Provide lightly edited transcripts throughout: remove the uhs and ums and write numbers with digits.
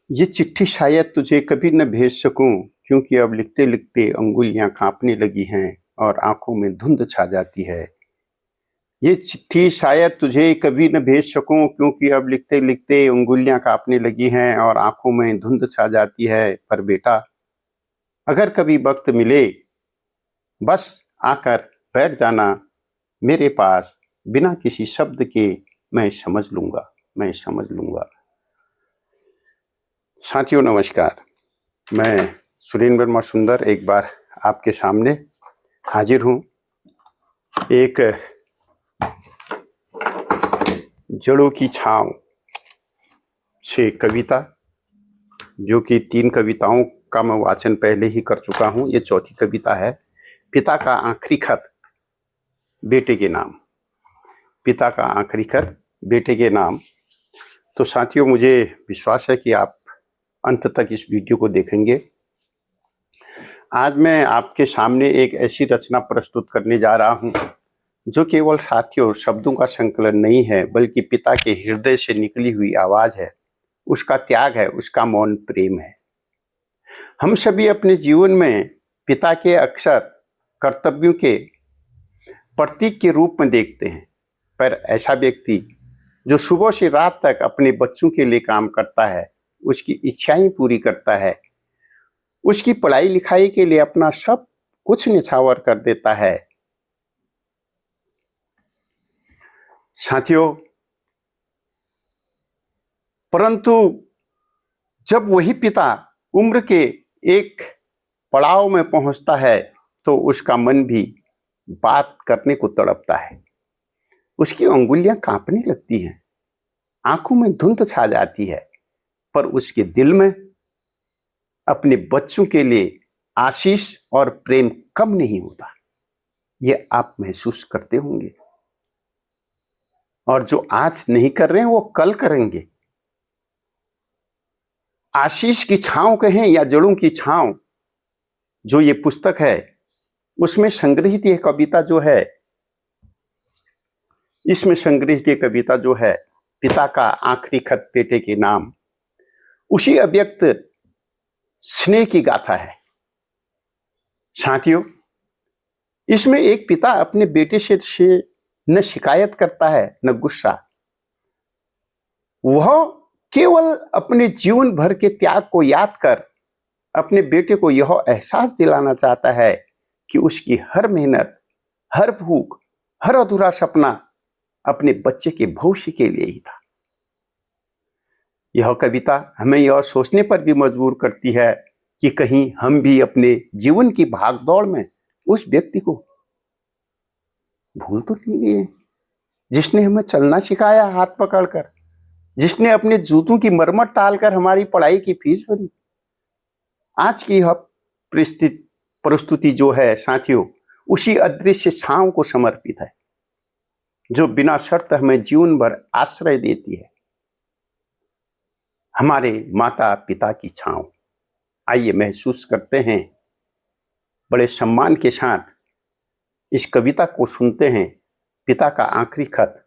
ये चिट्ठी शायद तुझे कभी न भेज सकूं, क्योंकि अब लिखते लिखते अंगुलियां कांपने लगी हैं और आंखों में धुंध छा जाती है। ये चिट्ठी शायद तुझे कभी न भेज सकूं, क्योंकि अब लिखते लिखते अंगुलियां कांपने लगी हैं और आंखों में धुंध छा जाती है। पर बेटा, अगर कभी वक्त मिले, बस आकर बैठ जाना मेरे पास। बिना किसी शब्द के मैं समझ लूंगा, मैं समझ लूंगा। साथियों नमस्कार। मैं सुरेंद्र वर्मा सुंदर एक बार आपके सामने हाजिर हूँ। एक जड़ों की छांव से कविता, जो कि 3 कविताओं का मैं वाचन पहले ही कर चुका हूँ। ये चौथी कविता है। पिता का आखिरी खत बेटे के नाम। पिता का आखिरी खत बेटे के नाम। तो साथियों, मुझे विश्वास है कि आप अंत तक इस वीडियो को देखेंगे। आज मैं आपके सामने एक ऐसी रचना प्रस्तुत करने जा रहा हूँ जो केवल साथियों शब्दों का संकलन नहीं है, बल्कि पिता के हृदय से निकली हुई आवाज है, उसका त्याग है, उसका मौन प्रेम है। हम सभी अपने जीवन में पिता के अक्सर कर्तव्यों के प्रतीक के रूप में देखते हैं, पर ऐसा व्यक्ति जो सुबह से रात तक अपने बच्चों के लिए काम करता है, उसकी इच्छाएं पूरी करता है, उसकी पढ़ाई लिखाई के लिए अपना सब कुछ न्यौछावर कर देता है। साथियों, परंतु जब वही पिता उम्र के एक पड़ाव में पहुंचता है, तो उसका मन भी बात करने को तड़पता है। उसकी अंगुलियां कांपने लगती हैं, आंखों में धुंध छा जाती है, पर उसके दिल में अपने बच्चों के लिए आशीष और प्रेम कम नहीं होता। ये आप महसूस करते होंगे, और जो आज नहीं कर रहे हैं वो कल करेंगे। आशीष की छांव कहें या जड़ों की छांव, जो ये पुस्तक है, उसमें संग्रहित ये कविता जो है, इसमें संग्रहित ये कविता जो है, पिता का आखिरी खत बेटे के नाम, उसी अव्यक्त स्नेह की गाथा है। साथियों, इसमें एक पिता अपने बेटे से न शिकायत करता है न गुस्सा। वह केवल अपने जीवन भर के त्याग को याद कर अपने बेटे को यह एहसास दिलाना चाहता है कि उसकी हर मेहनत, हर भूख, हर अधूरा सपना अपने बच्चे के भविष्य के लिए ही था। यह कविता हमें यह सोचने पर भी मजबूर करती है कि कहीं हम भी अपने जीवन की भागदौड़ में उस व्यक्ति को भूल तो नहीं गए, जिसने हमें चलना सिखाया हाथ पकड़कर, जिसने अपने जूतों की मरम्मत टालकर हमारी पढ़ाई की फीस भरी। आज की यह प्रस्तुति जो है साथियों, उसी अदृश्य छांव को समर्पित है, जो बिना शर्त हमें जीवन भर आश्रय देती है। हमारे माता पिता की छांव। आइए महसूस करते हैं, बड़े सम्मान के साथ इस कविता को सुनते हैं। पिता का आखिरी खत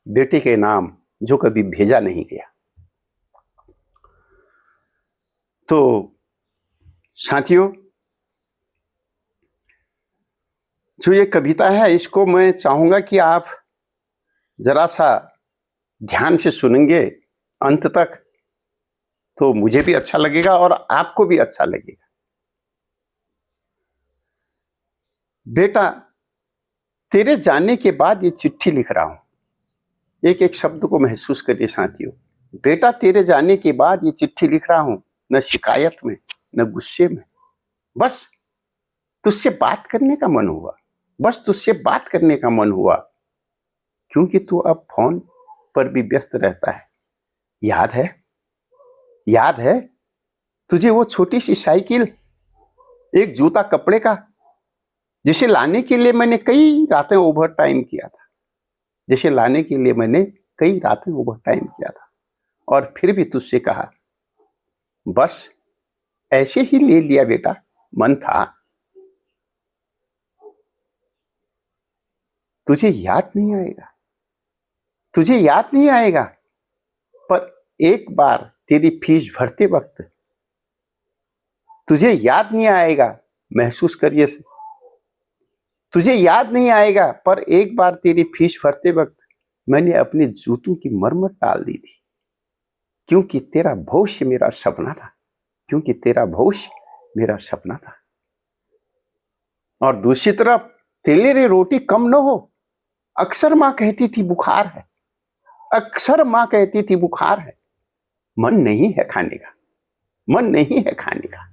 बेटे के नाम, जो कभी भेजा नहीं गया। तो साथियों, जो ये कविता है, इसको मैं चाहूंगा कि आप जरा सा ध्यान से सुनेंगे अंत तक, तो मुझे भी अच्छा लगेगा और आपको भी अच्छा लगेगा। बेटा, तेरे जाने के बाद ये चिट्ठी लिख रहा हूं। एक एक शब्द को महसूस करिए साथियों। बेटा, तेरे जाने के बाद ये चिट्ठी लिख रहा हूं, न शिकायत में न गुस्से में। बस तुझसे बात करने का मन हुआ, बस तुझसे बात करने का मन हुआ, क्योंकि तू अब फोन पर भी व्यस्त रहता है। याद है, याद है तुझे वो छोटी सी साइकिल, एक जूता कपड़े का, जिसे लाने के लिए मैंने कई रातें ओवर टाइम किया था, जिसे लाने के लिए मैंने कई रातें ओवर टाइम किया था, और फिर भी तुझसे कहा बस ऐसे ही ले लिया बेटा, मन था। तुझे याद नहीं आएगा, तुझे याद नहीं आएगा, पर एक बार तेरी फीस भरते वक्त तुझे याद नहीं आएगा, महसूस करिए से, तुझे याद नहीं आएगा, पर एक बार तेरी फीस भरते वक्त मैंने अपने जूतों की मरम्मत डाल दी थी, क्योंकि तेरा भविष्य मेरा सपना था, क्योंकि तेरा भविष्य मेरा सपना था। और दूसरी तरफ तेरे लिए रोटी कम न हो, अक्सर मां कहती थी बुखार है, अक्सर मां कहती थी बुखार है, मन नहीं है खाने का, मन नहीं है खाने का।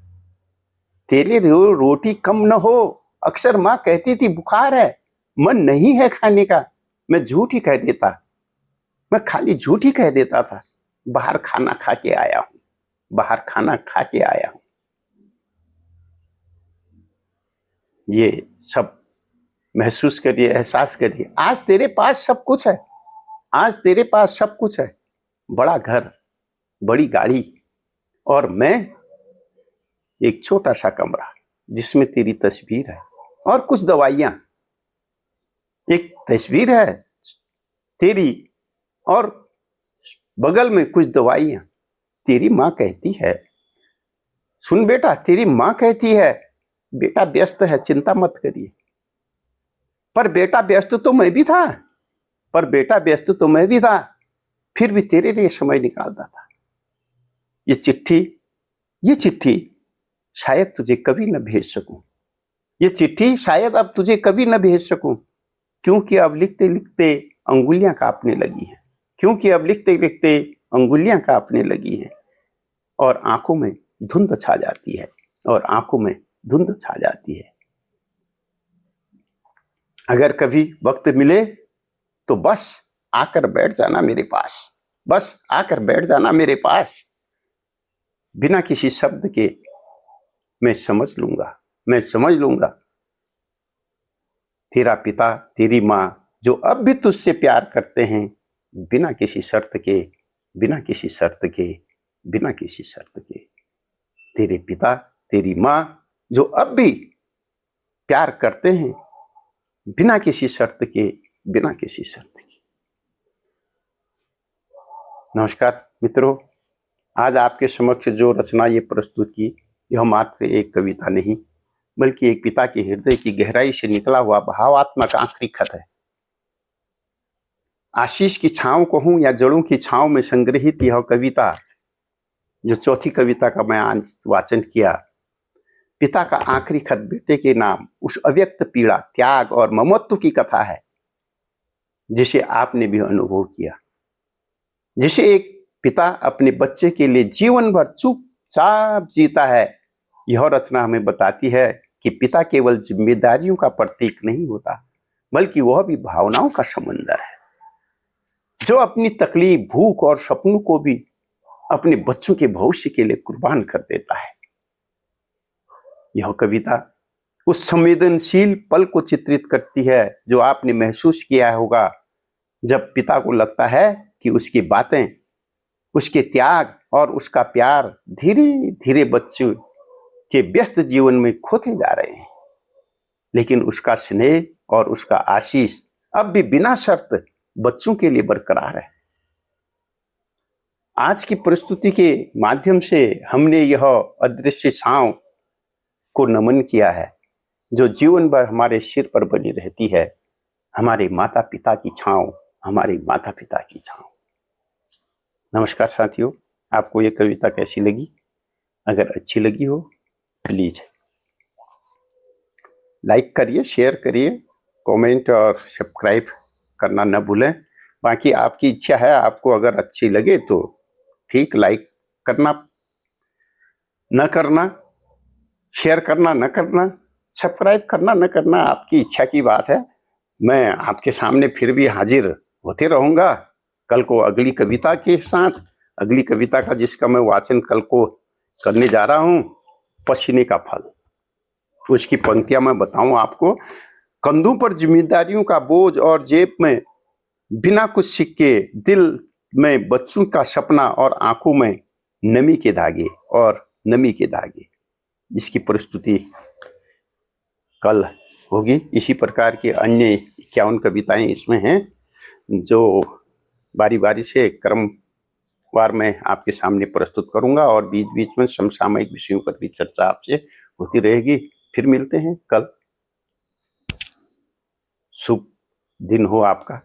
तेरे लिए रोटी कम न हो, अक्सर मां कहती थी बुखार है, मन नहीं है खाने का। मैं झूठ ही कह देता, मैं खाली झूठ ही कह देता था, बाहर खाना खा के आया हूं, बाहर खाना खा के आया हूं। ये सब महसूस करिए, एहसास करिए। आज तेरे पास सब कुछ है, आज तेरे पास सब कुछ है, बड़ा घर, बड़ी गाड़ी, और मैं एक छोटा सा कमरा जिसमें तेरी तस्वीर है और कुछ दवाइयां। एक तस्वीर है तेरी और बगल में कुछ दवाइयां। तेरी मां कहती है, सुन बेटा, तेरी मां कहती है बेटा व्यस्त है, चिंता मत करिए। पर बेटा व्यस्त तो मैं भी था, पर बेटा व्यस्त तो मैं भी था, फिर भी तेरे लिए समय निकालता था। ये चिट्ठी शायद तुझे कभी न भेज सकूं, ये चिट्ठी शायद अब तुझे कभी न भेज सकूं, क्योंकि अब लिखते लिखते अंगुलियां कांपने लगी हैं, क्योंकि अब लिखते लिखते अंगुलियां कांपने लगी हैं, और आंखों में धुंध छा जाती है, और आंखों में धुंध छा जाती है। अगर कभी वक्त मिले तो बस आकर बैठ जाना मेरे पास, बस आकर बैठ जाना मेरे पास। बिना किसी शब्द के मैं समझ लूंगा, मैं समझ लूंगा। तेरा पिता, तेरी मां, जो अब भी तुझसे प्यार करते हैं, बिना किसी शर्त के, बिना किसी शर्त के, बिना किसी शर्त के। तेरे पिता, तेरी मां, जो अब भी प्यार करते हैं, बिना किसी शर्त के, बिना किसी शर्त के। नमस्कार मित्रों, आज आपके समक्ष जो रचना ये प्रस्तुत की, यह मात्र एक कविता नहीं, बल्कि एक पिता के हृदय की गहराई से निकला हुआ भावात्मक आखिरी खत है। आशीष की छांव कहूं या जड़ों की छांव में संग्रहित यह कविता, जो चौथी कविता का मैं आज वाचन किया, पिता का आखिरी खत बेटे के नाम, उस अव्यक्त पीड़ा, त्याग और ममत्व की कथा है, जिसे आपने भी अनुभव किया, जिसे एक पिता अपने बच्चे के लिए जीवन भर चुपचाप जीता है। यह रचना हमें बताती है कि पिता केवल जिम्मेदारियों का प्रतीक नहीं होता, बल्कि वह भी भावनाओं का समंदर है, जो अपनी तकलीफ, भूख और सपनों को भी अपने बच्चों के भविष्य के लिए कुर्बान कर देता है। यह कविता उस संवेदनशील पल को चित्रित करती है जो आपने महसूस किया होगा, जब पिता को लगता है कि उसकी बातें, उसके त्याग और उसका प्यार धीरे धीरे बच्चों के व्यस्त जीवन में खोते जा रहे हैं, लेकिन उसका स्नेह और उसका आशीष अब भी बिना शर्त बच्चों के लिए बरकरार है। आज की प्रस्तुति के माध्यम से हमने यह अदृश्य छांव को नमन किया है, जो जीवन भर हमारे सिर पर बनी रहती है, हमारे माता पिता की छांव, हमारे माता पिता की छांव। नमस्कार साथियों, आपको ये कविता कैसी लगी? अगर अच्छी लगी हो प्लीज लाइक करिए, शेयर करिए, कमेंट और सब्सक्राइब करना न भूलें। बाकी आपकी इच्छा है, आपको अगर अच्छी लगे तो ठीक, लाइक करना न करना, शेयर करना न करना, सब्सक्राइब करना न करना, आपकी इच्छा की बात है। मैं आपके सामने फिर भी हाजिर होते रहूंगा कल को अगली कविता के साथ। अगली कविता का जिसका मैं वाचन कल को करने जा रहा हूं, पसीने का फल। उसकी पंक्तियां मैं बताऊं आपको। कंधों पर जिम्मेदारियों का बोझ और जेब में बिना कुछ सिक्के, दिल में बच्चों का सपना और आंखों में नमी के धागे, और नमी के धागे। इसकी प्रस्तुति कल होगी। इसी प्रकार की अन्य 51 कविताएं इसमें हैं, जो बारी बारी से क्रम बार मैं आपके सामने प्रस्तुत करूंगा और बीच बीच में समसामयिक विषयों पर भी चर्चा आपसे होती रहेगी। फिर मिलते हैं कल। शुभ दिन हो आपका।